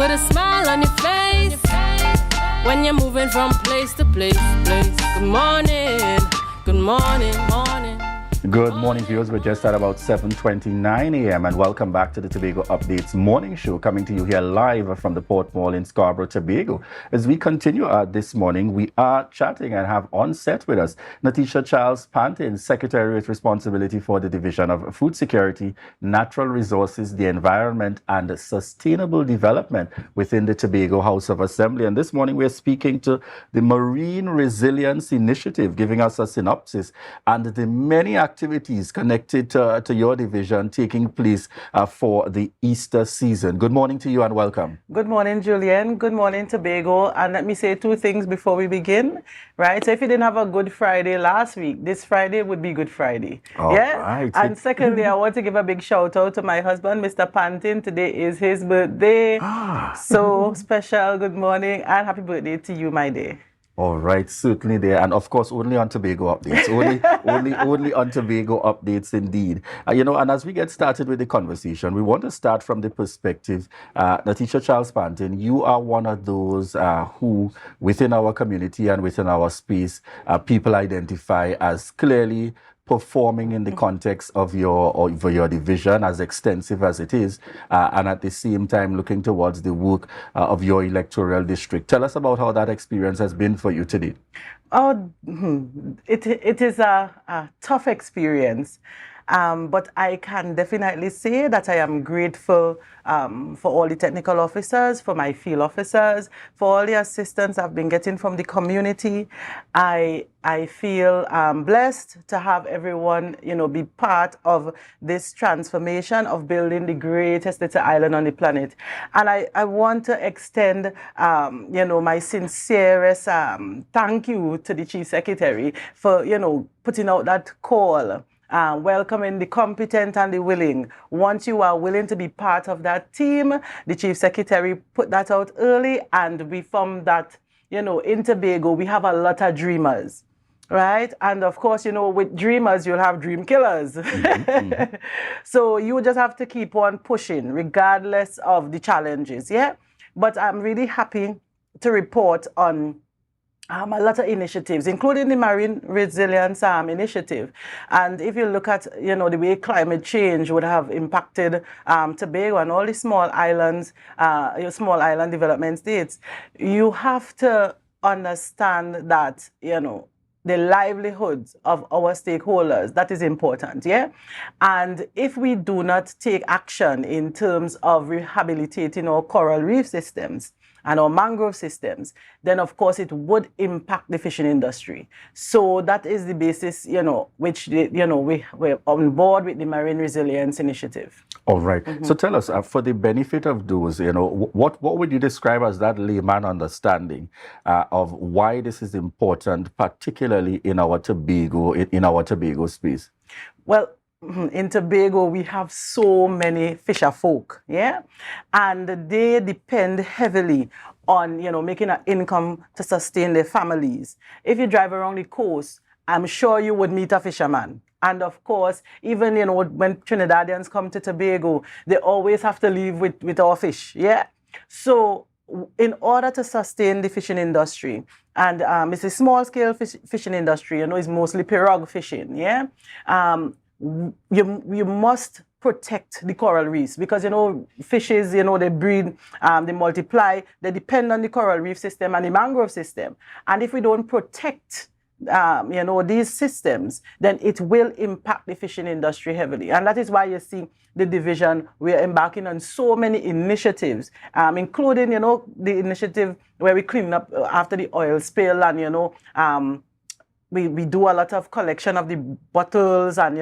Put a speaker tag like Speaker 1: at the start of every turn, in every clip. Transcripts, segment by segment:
Speaker 1: put a smile on your face when you're moving from place to place. Good morning, good morning, morning.
Speaker 2: Good morning, viewers. We're just at about 7:29 a.m. and welcome back to the Tobago Updates morning show, coming to you here live from the Port Mall in Scarborough, Tobago. As we continue this morning, we are chatting and have on set with us Natisha Charles-Pantin, Secretary with responsibility for the Division of Food Security, Natural Resources, the Environment and Sustainable Development within the Tobago House of Assembly. And this morning we're speaking to the Marine Resilience Initiative, giving us a synopsis and the many activities connected to your division taking place for the Easter season. Good morning to you and welcome.
Speaker 3: Good morning, Julien. Good morning, Tobago. And let me say two things before we begin, right? So if you didn't have a Good Friday last week, this Friday would be Good Friday.
Speaker 2: Right.
Speaker 3: And secondly, I want to give a big shout out to my husband, Mr. Pantin. Today is his birthday. So special. Good morning and happy birthday to you, my dear.
Speaker 2: All right, certainly there, and of course only on Tobago updates, only on Tobago updates indeed. And as we get started with the conversation, we want to start from the perspective, Natisha Charles-Pantin, you are one of those who, within our community and within our space, people identify as clearly performing in the context of your division, as extensive as it is, and at the same time looking towards the work of your electoral district. Tell us about how that experience has been for you today.
Speaker 3: It is a tough experience. But I can definitely say that I am grateful for all the technical officers, for my field officers, for all the assistance I've been getting from the community. I feel blessed to have everyone, be part of this transformation of building the greatest little island on the planet. And I want to extend, my sincerest thank you to the Chief Secretary for, putting out that call. Welcoming the competent and the willing. Once you are willing to be part of that team, the Chief Secretary put that out early, and we found that, in Tobago, we have a lot of dreamers, right? And of course, with dreamers, you'll have dream killers. Mm-hmm. So you just have to keep on pushing, regardless of the challenges, yeah? But I'm really happy to report on a lot of initiatives, including the Marine Resilience Initiative. And if you look at, the way climate change would have impacted Tobago and all the small islands, small island development states, you have to understand that, the livelihoods of our stakeholders, that is important, yeah? And if we do not take action in terms of rehabilitating our coral reef systems, and our mangrove systems, then of course it would impact the fishing industry. So that is the basis, which, we're on board with the Marine Resilience Initiative.
Speaker 2: All right. Mm-hmm. So tell us, for the benefit of those, what would you describe as that layman understanding of why this is important, particularly in our Tobago space?
Speaker 3: Well, in Tobago, we have so many fisher folk, yeah? And they depend heavily on, making an income to sustain their families. If you drive around the coast, I'm sure you would meet a fisherman. And of course, even, when Trinidadians come to Tobago, they always have to leave with our fish, yeah? So in order to sustain the fishing industry, and it's a small-scale fishing industry, it's mostly pirogue fishing, yeah? You must protect the coral reefs because, fishes, they breed, they multiply, they depend on the coral reef system and the mangrove system. And if we don't protect, these systems, then it will impact the fishing industry heavily. And that is why you see the division, we are embarking on so many initiatives, including, the initiative where we clean up after the oil spill and, we do a lot of collection of the bottles and,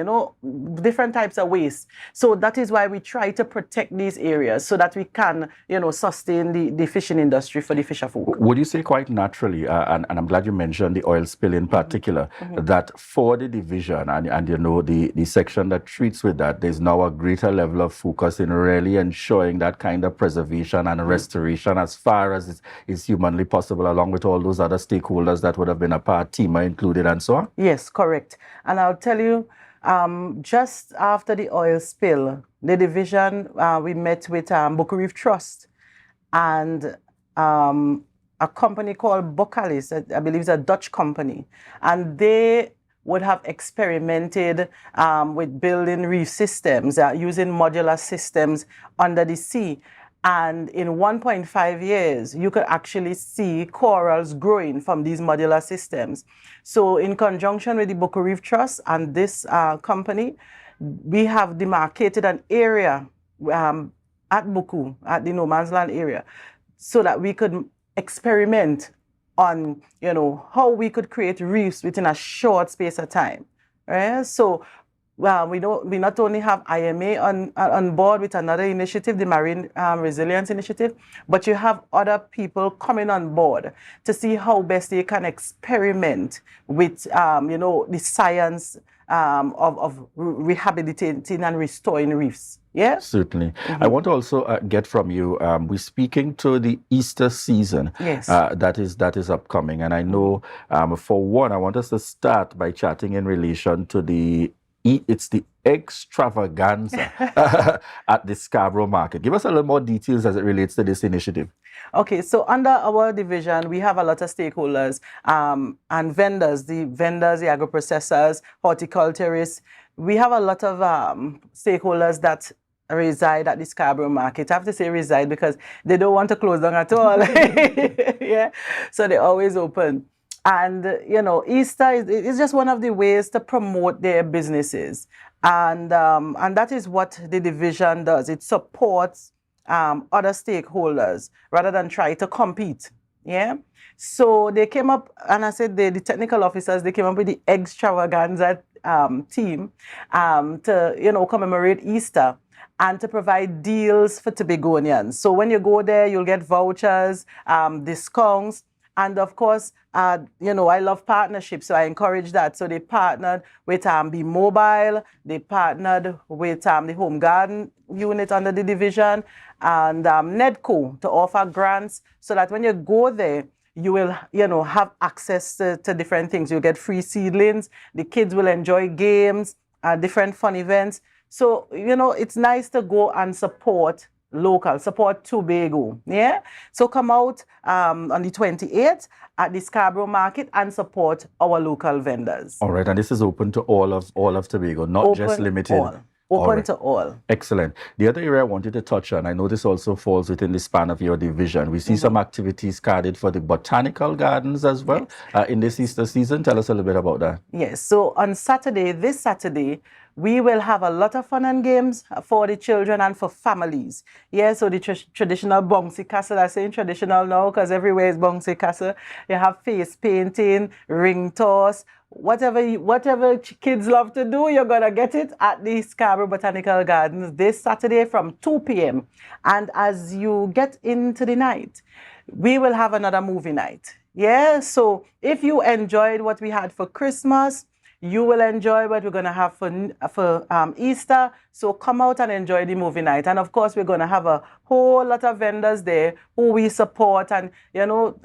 Speaker 3: different types of waste. So that is why we try to protect these areas so that we can, sustain the fishing industry for the fisher folk.
Speaker 2: Would you say quite naturally, and I'm glad you mentioned the oil spill in particular, that for the division and the section that treats with that, there's now a greater level of focus in really ensuring that kind of preservation and restoration as far as is humanly possible, along with all those other stakeholders that would have been a part, TEMA included, and so on?
Speaker 3: Yes, correct. And I'll tell you, just after the oil spill, the division, we met with Boku Reef Trust. and a company called Bocalis, I believe it's a Dutch company, and they would have experimented with building reef systems, using modular systems under the sea. And in 1.5 years, you could actually see corals growing from these modular systems. So in conjunction with the Boca Reef Trust and this company, we have demarcated an area at Buku, at the no man's land area, so that we could experiment on, how we could create reefs within a short space of time, right? So, we not only have IMA on board with another initiative, the Marine Resilience Initiative, but you have other people coming on board to see how best they can experiment with, the science of rehabilitating and restoring reefs. Yeah?
Speaker 2: Certainly. I want to also get from you, we're speaking to the Easter season.
Speaker 3: Yes.
Speaker 2: That is upcoming. And I know, for one, I want us to start by chatting in relation to it's the extravaganza at the Scarborough market. Give us a little more details as it relates to this initiative.
Speaker 3: Okay, so under our division, we have a lot of stakeholders and vendors, the agro-processors, horticulturists. We have a lot of stakeholders that reside at the Scarborough market. I have to say reside because they don't want to close down at all. Yeah, so they're always open. And, Easter is just one of the ways to promote their businesses. And that is what the division does. It supports other stakeholders rather than try to compete. Yeah. So they came up, and I said the technical officers, they came up with the extravaganza team to, commemorate Easter and to provide deals for Tobagonians. So when you go there, you'll get vouchers, discounts. And of course, I love partnerships, so I encourage that. So they partnered with Be Mobile, they partnered with the Home Garden unit under the division, and NEDCO to offer grants, so that when you go there, you will, have access to different things. You get free seedlings, the kids will enjoy games, different fun events. So, it's nice to go and support Tobago, yeah? So come out on the 28th at the Scarborough market and support our local vendors.
Speaker 2: All right, and this is open to all of Tobago, not just limited.
Speaker 3: Open to all.
Speaker 2: Excellent. The other area I wanted to touch on, I know this also falls within the span of your division. We see some activities carded for the botanical gardens as well in this Easter season. Tell us a little bit about that.
Speaker 3: Yes, so on this Saturday, we will have a lot of fun and games for the children and for families. Yeah, so the traditional bouncy castle, I'm saying traditional now because everywhere is bouncy castle. You have face painting, ring toss, whatever kids love to do, you're going to get it at the Scarborough Botanical Gardens this Saturday from 2 p.m. And as you get into the night, we will have another movie night. Yeah, so if you enjoyed what we had for Christmas, you will enjoy what we're going to have for Easter. So come out and enjoy the movie night. And of course, we're going to have a whole lot of vendors there who we support and,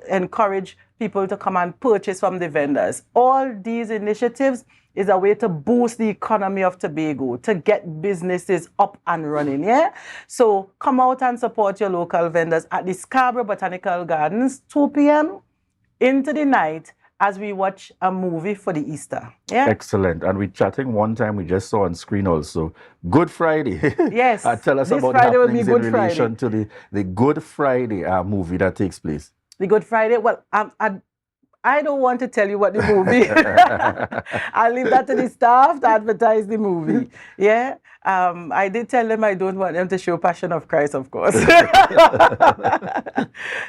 Speaker 3: encourage people to come and purchase from the vendors. All these initiatives is a way to boost the economy of Tobago, to get businesses up and running, yeah? So come out and support your local vendors at the Scarborough Botanical Gardens, 2 p.m. into the night, as we watch a movie for the Easter. Yeah.
Speaker 2: Excellent. And we're chatting one time, we just saw on screen also, Good Friday.
Speaker 3: Yes.
Speaker 2: Tell us
Speaker 3: this
Speaker 2: about
Speaker 3: Friday
Speaker 2: the
Speaker 3: will be
Speaker 2: happenings
Speaker 3: Good
Speaker 2: in
Speaker 3: Friday.
Speaker 2: relation to the Good Friday movie that takes place.
Speaker 3: The Good Friday, well, I don't want to tell you what the movie. I'll leave that to the staff to advertise the movie. Yeah. I did tell them I don't want them to show Passion of Christ, of course.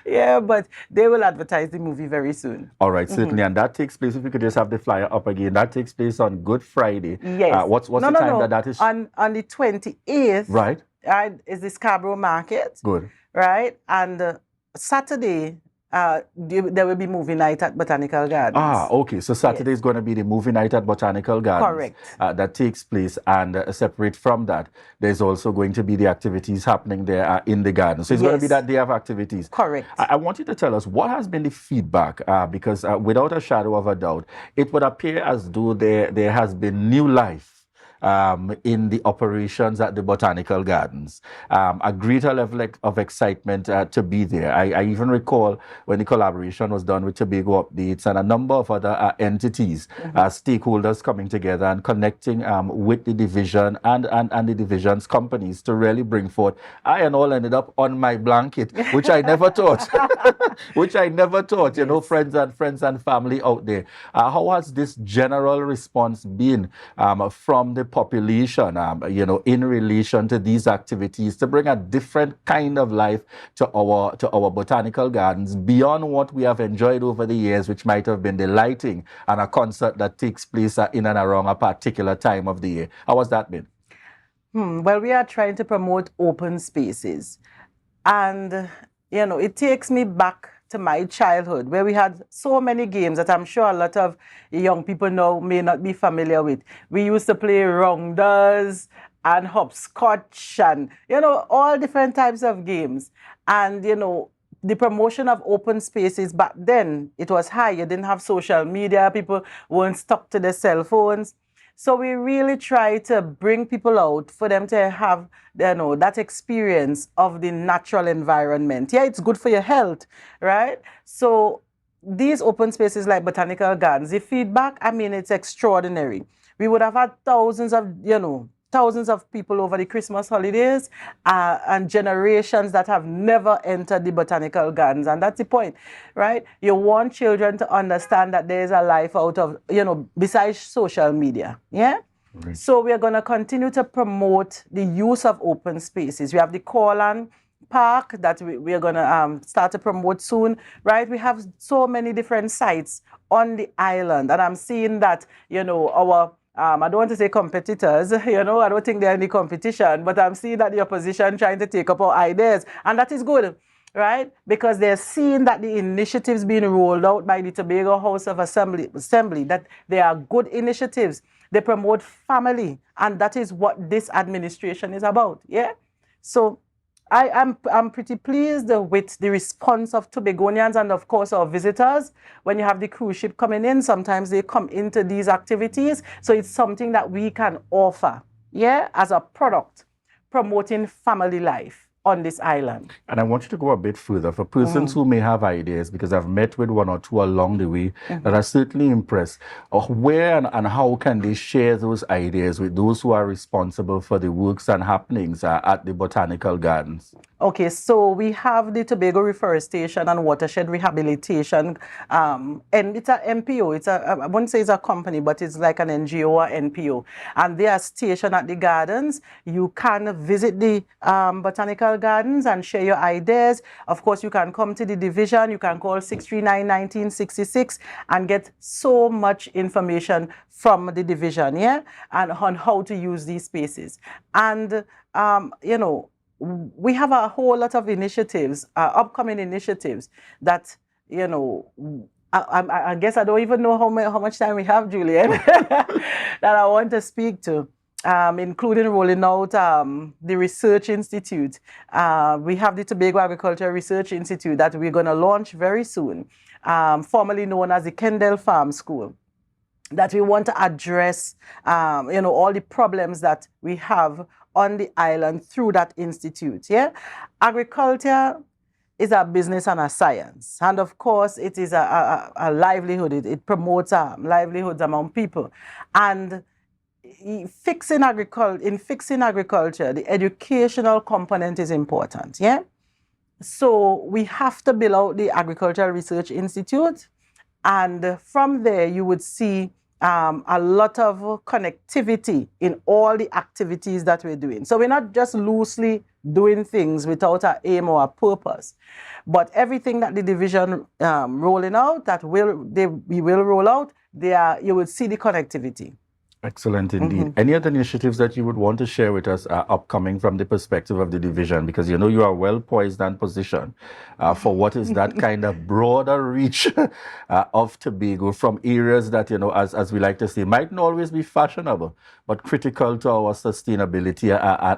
Speaker 3: Yeah, but they will advertise the movie very soon.
Speaker 2: All right, certainly. And that takes place, if we could just have the flyer up again, that takes place on Good Friday.
Speaker 3: Yes.
Speaker 2: What's the time that is?
Speaker 3: On the 28th.
Speaker 2: Right.
Speaker 3: Is the Scarborough market.
Speaker 2: Good.
Speaker 3: Right. And Saturday, there will be movie night at Botanical Gardens.
Speaker 2: Okay. So Saturday is going to be the movie night at Botanical Gardens.
Speaker 3: Correct.
Speaker 2: That takes place, and separate from that, there's also going to be the activities happening there in the garden. So it's going to be that day of activities.
Speaker 3: Correct.
Speaker 2: I want you to tell us what has been the feedback, because without a shadow of a doubt, it would appear as though there has been new life in the operations at the Botanical Gardens. A greater level of excitement to be there. I even recall when the collaboration was done with Tobago Updates and a number of other entities, stakeholders coming together and connecting with the division and the division's companies to really bring forth. I and all ended up on my blanket, which I never thought, you know, friends and family out there. How has this general response been from the population, you know, in relation to these activities to bring a different kind of life to our botanical gardens beyond what we have enjoyed over the years, which might have been the lighting and a concert that takes place in and around a particular time of the year? How has that been?
Speaker 3: Well, we are trying to promote open spaces. And, you know, it takes me back to my childhood where we had so many games that I'm sure a lot of young people now may not be familiar with. We used to play rounders and hopscotch and, you know, all different types of games. And, you know, the promotion of open spaces back then, it was high. You didn't have social media. People weren't stuck to their cell phones. So we really try to bring people out for them to have, you know, that experience of the natural environment. Yeah, it's good for your health, right? So these open spaces like Botanical Gardens, the feedback, I mean, it's extraordinary. We would have had thousands of people over the Christmas holidays and generations that have never entered the Botanical Gardens. And that's the point, right? You want children to understand that there is a life out of, you know, besides social media. Yeah? Right. So we are going to continue to promote the use of open spaces. We have the Corland Park that we are going to start to promote soon, right? We have so many different sites on the island. And I'm seeing that, you know, our I don't want to say competitors, you know, I don't think they're any competition, but I'm seeing that the opposition trying to take up our ideas, and that is good, right? Because they're seeing that the initiatives being rolled out by the Tobago House of Assembly, that they are good initiatives. They promote family, and that is what this administration is about, yeah? So I'm pretty pleased with the response of Tobagonians and, of course, our visitors. When you have the cruise ship coming in, sometimes they come into these activities. So it's something that we can offer, yeah, as a product, promoting family life on this island.
Speaker 2: And I want you to go a bit further for persons who may have ideas, because I've met with one or two along the way that are certainly impressed. Where and how can they share those ideas with those who are responsible for the works and happenings at the Botanical Gardens?
Speaker 3: Okay, so we have the Tobago Reforestation and Watershed Rehabilitation, and it's a NPO. I wouldn't say it's a company, but it's like an NGO or NPO. And they are stationed at the gardens. You can visit the Botanical Gardens and share your ideas. Of course, you can come to the division. You can call 639-1966 and get so much information from the division, yeah, and on how to use these spaces. And, you know, we have a whole lot of initiatives, upcoming initiatives that, you know, I guess I don't even know how much time we have, Julien, that I want to speak to, including rolling out the Research Institute. We have the Tobago Agriculture Research Institute that we're going to launch very soon, formerly known as the Kendall Farm School, that we want to address, you know, all the problems that we have on the island through that institute, yeah? Agriculture is a business and a science. And of course, it is a livelihood. It promotes livelihoods among people. And in fixing agriculture, the educational component is important, yeah? So we have to build out the Agricultural Research Institute. And from there, you would see a lot of connectivity in all the activities that we're doing. So we're not just loosely doing things without an aim or a purpose, but everything that the division rolling out, that we will roll out, you will see the connectivity.
Speaker 2: Excellent indeed. Any other initiatives that you would want to share with us upcoming from the perspective of the division? Because you know you are well poised and positioned for what is that kind of broader reach of Tobago from areas that, you know, as we like to say, might not always be fashionable, but critical to our sustainability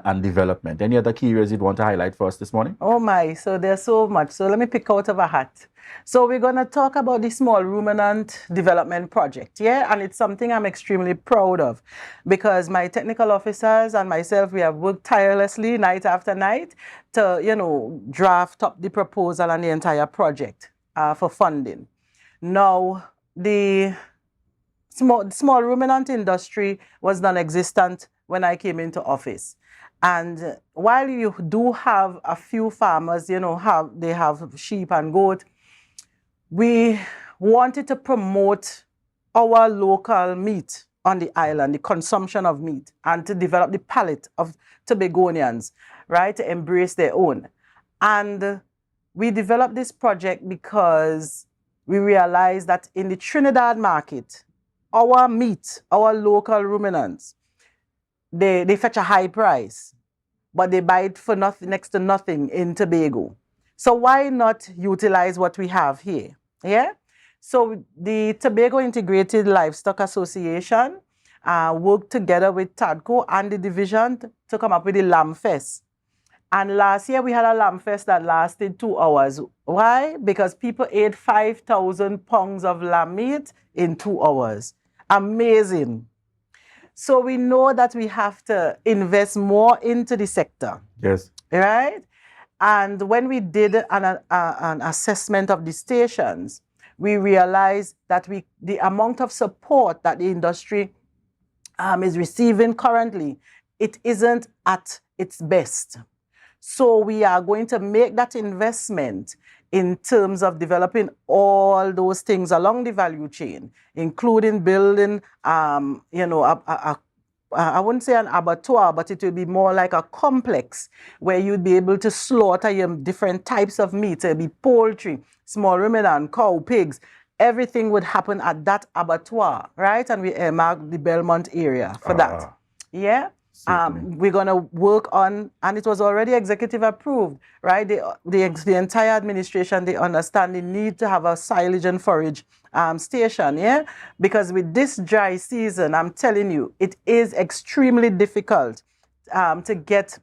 Speaker 2: and development. Any other key areas you'd want to highlight for us this morning?
Speaker 3: Oh my, so there's so much. So let me pick out of a hat. So we're going to talk about the small ruminant development project, yeah? And it's something I'm extremely proud of because my technical officers and myself, we have worked tirelessly night after night to, draft up the proposal and the entire project for funding. Now, the small ruminant industry was non-existent when I came into office. And while you do have a few farmers, they have sheep and goat, we wanted to promote our local meat on the island, the consumption of meat, and to develop the palate of Tobagonians, right, to embrace their own. And we developed this project because we realized that in the Trinidad market, our meat, our local ruminants, they fetch a high price, but they buy it for next to nothing in Tobago. So why not utilize what we have here? Yeah? So the Tobago Integrated Livestock Association worked together with TADCO and the division to come up with the Lamb Fest. And last year we had a Lamb Fest that lasted 2 hours. Why? Because people ate 5,000 pounds of lamb meat in 2 hours. Amazing. So we know that we have to invest more into the sector.
Speaker 2: Yes.
Speaker 3: Right? And when we did an assessment of the stations, we realized that the amount of support that the industry is receiving currently, it isn't at its best. So we are going to make that investment in terms of developing all those things along the value chain, including building, I wouldn't say an abattoir, but it will be more like a complex where you'd be able to slaughter your different types of meat. It'll be poultry, small ruminant, cow, pigs. Everything would happen at that abattoir, right? And we earmarked the Belmont area for that. Yeah. We're going to work on, and it was already executive approved, right? The entire administration, they understand the need to have a silage and forage station, yeah? Because with this dry season, I'm telling you, it is extremely difficult to get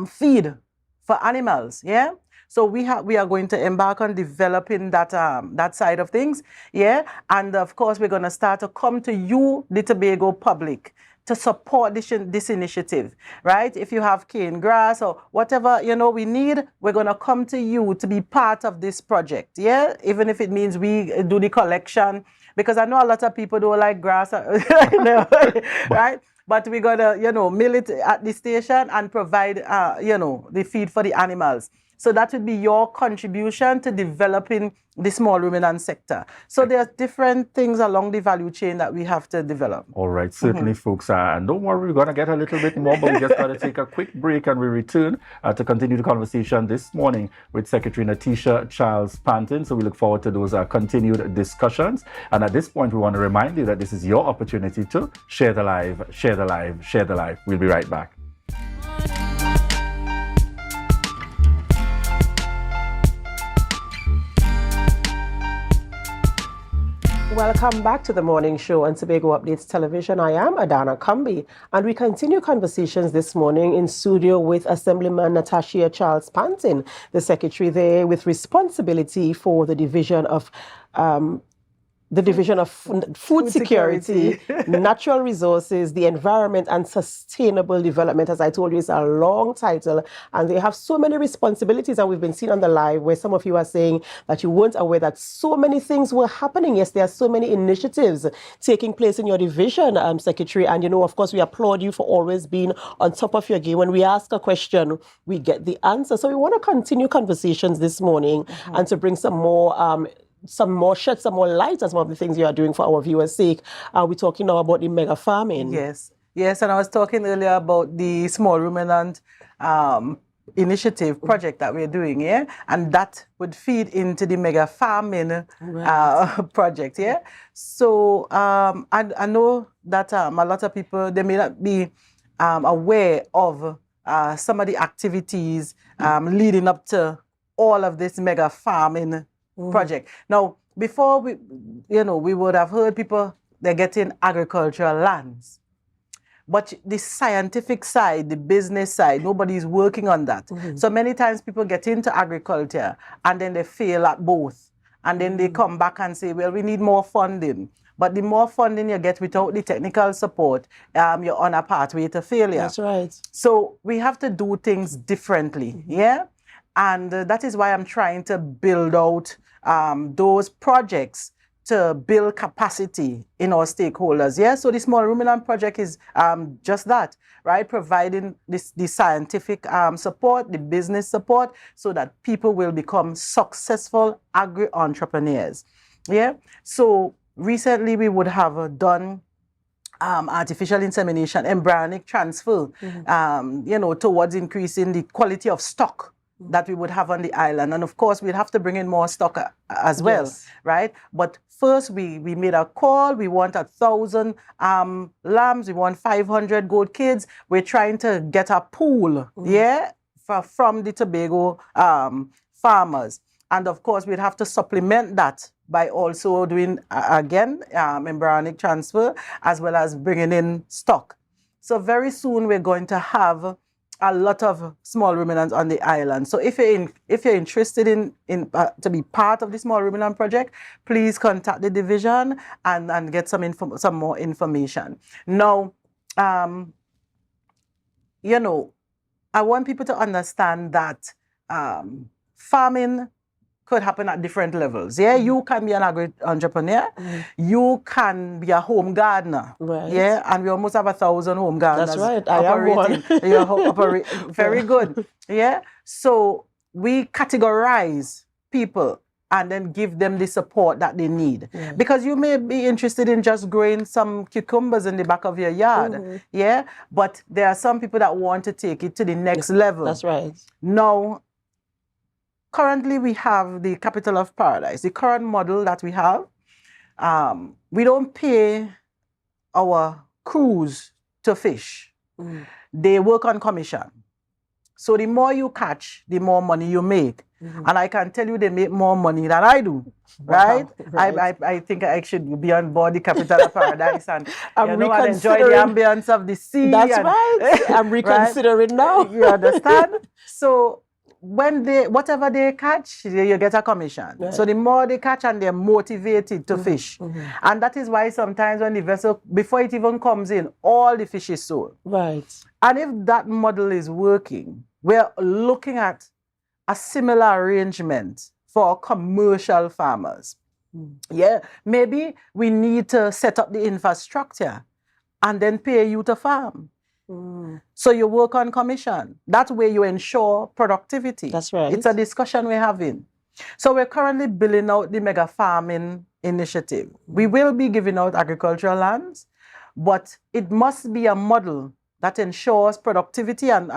Speaker 3: feed for animals, yeah? So we are going to embark on developing that side of things, yeah? And of course, we're going to start to come to you, the Tobago public, to support this initiative, right? If you have cane grass or whatever, we need, we're going to come to you to be part of this project, yeah? Even if it means we do the collection, because I know a lot of people don't like grass, right? But we're going to, mill it at the station and provide, the feed for the animals. So that would be your contribution to developing the small ruminant sector. So there's different things along the value chain that we have to develop.
Speaker 2: All right, certainly, folks. And don't worry, we're going to get a little bit more, but we just got to take a quick break and we return to continue the conversation this morning with Secretary Natisha Charles-Pantin. So we look forward to those continued discussions. And at this point, we want to remind you that this is your opportunity to share the live, share the live, share the live. We'll be right back.
Speaker 4: Welcome back to the morning show on Tobago Updates Television. I am Adana Kambi, and we continue conversations this morning in studio with Assemblyman Natisha Charles-Pantin, the secretary there with responsibility for the division of food security, natural resources, the environment, and sustainable development. As I told you, it's a long title, and they have so many responsibilities. And we've been seeing on the live where some of you are saying that you weren't aware that so many things were happening. Yes, there are so many initiatives taking place in your division, Secretary. And, of course, we applaud you for always being on top of your game. When we ask a question, we get the answer. So we want to continue conversations this morning and to bring shed some more light on some of the things you are doing for our viewers' sake. We're talking now about the mega farming.
Speaker 3: Yes, and I was talking earlier about the small ruminant initiative project that we're doing, yeah? And that would feed into the mega farming project, yeah? So I know that a lot of people, they may not be aware of some of the activities leading up to all of this mega farming project. Now, before we would have heard people, they're getting agricultural lands. But the scientific side, the business side, nobody's working on that. So many times people get into agriculture and then they fail at both. And then they come back and say, well, we need more funding. But the more funding you get without the technical support, you're on a pathway to failure.
Speaker 4: That's right.
Speaker 3: So we have to do things differently, yeah? And that is why I'm trying to build out those projects to build capacity in our stakeholders, yeah? So the Small Ruminant Project is just that, right? Providing the scientific support, the business support, so that people will become successful agri-entrepreneurs, yeah? So recently we would have done artificial insemination, embryonic transfer, you know, towards increasing the quality of stock that we would have on the island. And of course, we'd have to bring in more stock as well, right? But first, we made a call. We want 1,000 lambs. We want 500 goat kids. We're trying to get a pool, yeah, from the Tobago farmers. And of course, we'd have to supplement that by also doing, again, embryonic transfer, as well as bringing in stock. So very soon, we're going to have a lot of small ruminants on the island. So if you're interested in to be part of the Small Ruminant Project, please contact the division and get some more information. Now, you know, I want people to understand that farming could happen at different levels. Yeah, you can be an agri-entrepreneur. You can be a home gardener.
Speaker 4: Right.
Speaker 3: Yeah, and we almost have 1,000 home gardeners.
Speaker 4: That's right. I am one.
Speaker 3: Very good. Yeah. So we categorize people and then give them the support that they need.
Speaker 4: Yeah.
Speaker 3: Because you may be interested in just growing some cucumbers in the back of your yard. Yeah. But there are some people that want to take it to the next level.
Speaker 4: That's right.
Speaker 3: Now, currently, we have the Capital of Paradise. The current model that we have, we don't pay our crews to fish. They work on commission. So the more you catch, the more money you make. And I can tell you they make more money than I do, right? I think I should be on board the Capital of Paradise and, and enjoy the ambience of the sea.
Speaker 4: That's right. I'm reconsidering now.
Speaker 3: You understand? So when whatever they catch, you get a commission. Right. So the more they catch and they're motivated to fish. And that is why sometimes when the vessel, before it even comes in, all the fish is sold.
Speaker 4: Right.
Speaker 3: And if that model is working, we're looking at a similar arrangement for commercial farmers. Yeah, maybe we need to set up the infrastructure and then pay you to farm. So you work on commission. That way you ensure productivity.
Speaker 4: That's right.
Speaker 3: It's a discussion we're having. So we're currently building out the mega farming initiative. We will be giving out agricultural lands, but it must be a model that ensures productivity and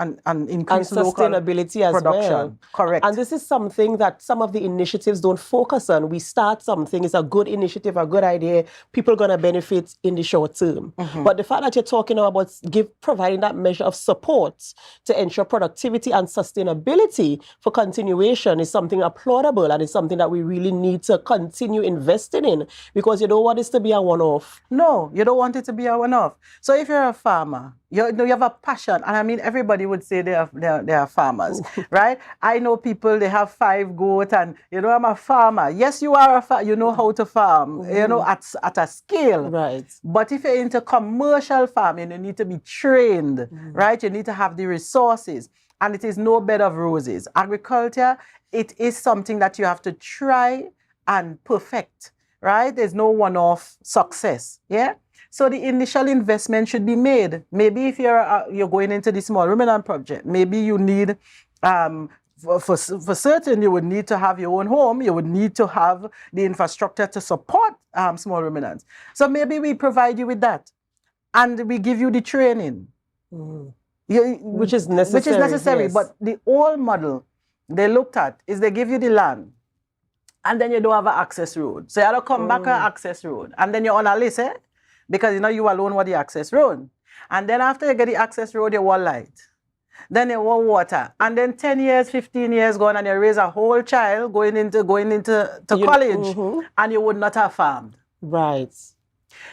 Speaker 3: increased
Speaker 4: sustainability as
Speaker 3: production.
Speaker 4: Well.
Speaker 3: Correct.
Speaker 4: And this is something that some of the initiatives don't focus on. We start something, it's a good initiative, a good idea. People are going to benefit in the short term. But the fact that you're talking about providing that measure of support to ensure productivity and sustainability for continuation is something applaudable, and it's something that we really need to continue investing in, because you don't want this to be a one-off.
Speaker 3: No, you don't want it to be a one-off. So if you're a farmer, you have a passion, and I mean, everybody would say they are farmers, right? I know people, they have 5 goats, and I'm a farmer. Yes, you are a farmer. You know how to farm, at a scale.
Speaker 4: Right.
Speaker 3: But if you're into commercial farming, you need to be trained, right? You need to have the resources, and it is no bed of roses. Agriculture, it is something that you have to try and perfect, right? There's no one-off success, yeah? So the initial investment should be made. Maybe if you're going into the Small Ruminant Project, maybe you need, for certain, you would need to have your own home. You would need to have the infrastructure to support small ruminants. So maybe we provide you with that, and we give you the training,
Speaker 4: which is necessary.
Speaker 3: Yes. But the old model they looked at is they give you the land, and then you don't have an access road. So you have to come back an access road, and then you're on a list, because you alone want the access road. And then after you get the access road, you want light. Then you want water. And then 10 years, 15 years gone, and you raise a whole child going into college, and you would not have farmed.
Speaker 4: Right.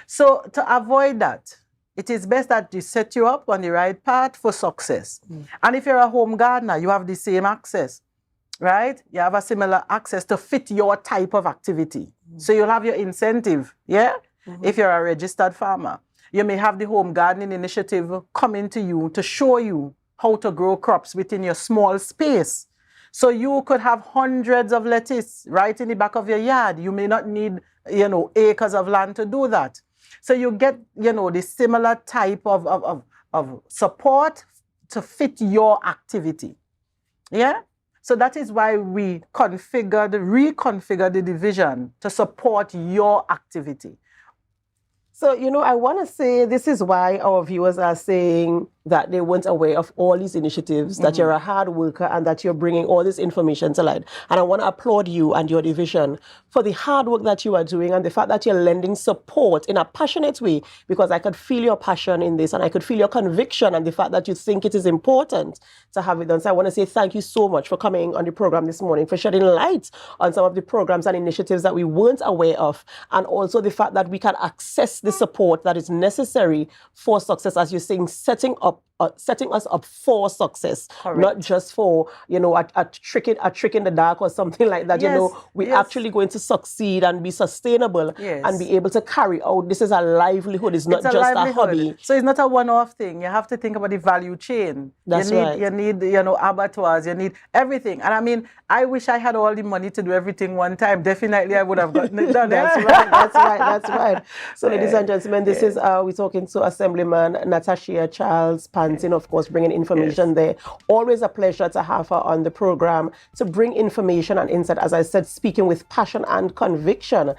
Speaker 3: So to avoid that, it is best that you set you up on the right path for success. And if you're a home gardener, you have the same access, right? You have a similar access to fit your type of activity. So you'll have your incentive, yeah? If you're a registered farmer. You may have the home gardening initiative coming to you to show you how to grow crops within your small space. So you could have hundreds of lettuce right in the back of your yard. You may not need, acres of land to do that. So you get, the similar type of support to fit your activity. Yeah? So that is why we reconfigured the division to support your activity.
Speaker 4: So, I want to say this is why our viewers are saying that they weren't aware of all these initiatives, that you're a hard worker and that you're bringing all this information to light. And I want to applaud you and your division for the hard work that you are doing and the fact that you're lending support in a passionate way, because I could feel your passion in this and I could feel your conviction and the fact that you think it is important to have it done. So I want to say thank you so much for coming on the program this morning, for shedding light on some of the programs and initiatives that we weren't aware of, and also the fact that we can access the support that is necessary for success, as you're saying, setting us up for success. Correct. Not just for a trick in the dark or something like that.
Speaker 3: Yes,
Speaker 4: we're actually going to succeed and be sustainable and be able to carry out. This is a livelihood. It's not just a hobby.
Speaker 3: So it's not a one-off thing. You have to think about the value chain.
Speaker 4: That's right.
Speaker 3: You need abattoirs. You need everything. And I mean, I wish I had all the money to do everything one time. Definitely, I would have gotten it done.
Speaker 4: That's right. So, ladies and gentlemen, this is we're talking to Assemblyman Natisha Charles-Pantin, of course, bringing information there. Always a pleasure to have her on the program to bring information and insight, as I said, speaking with passion and conviction.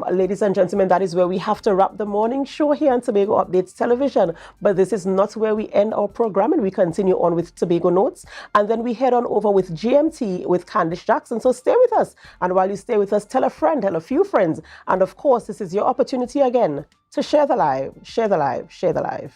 Speaker 4: Ladies and gentlemen, that is where we have to wrap the morning show here on Tobago Updates Television. But this is not where we end our program, and we continue on with Tobago Notes. And then we head on over with GMT with Candice Jackson. So stay with us. And while you stay with us, tell a friend, tell a few friends. And of course, this is your opportunity again to share the live, share the live, share the live.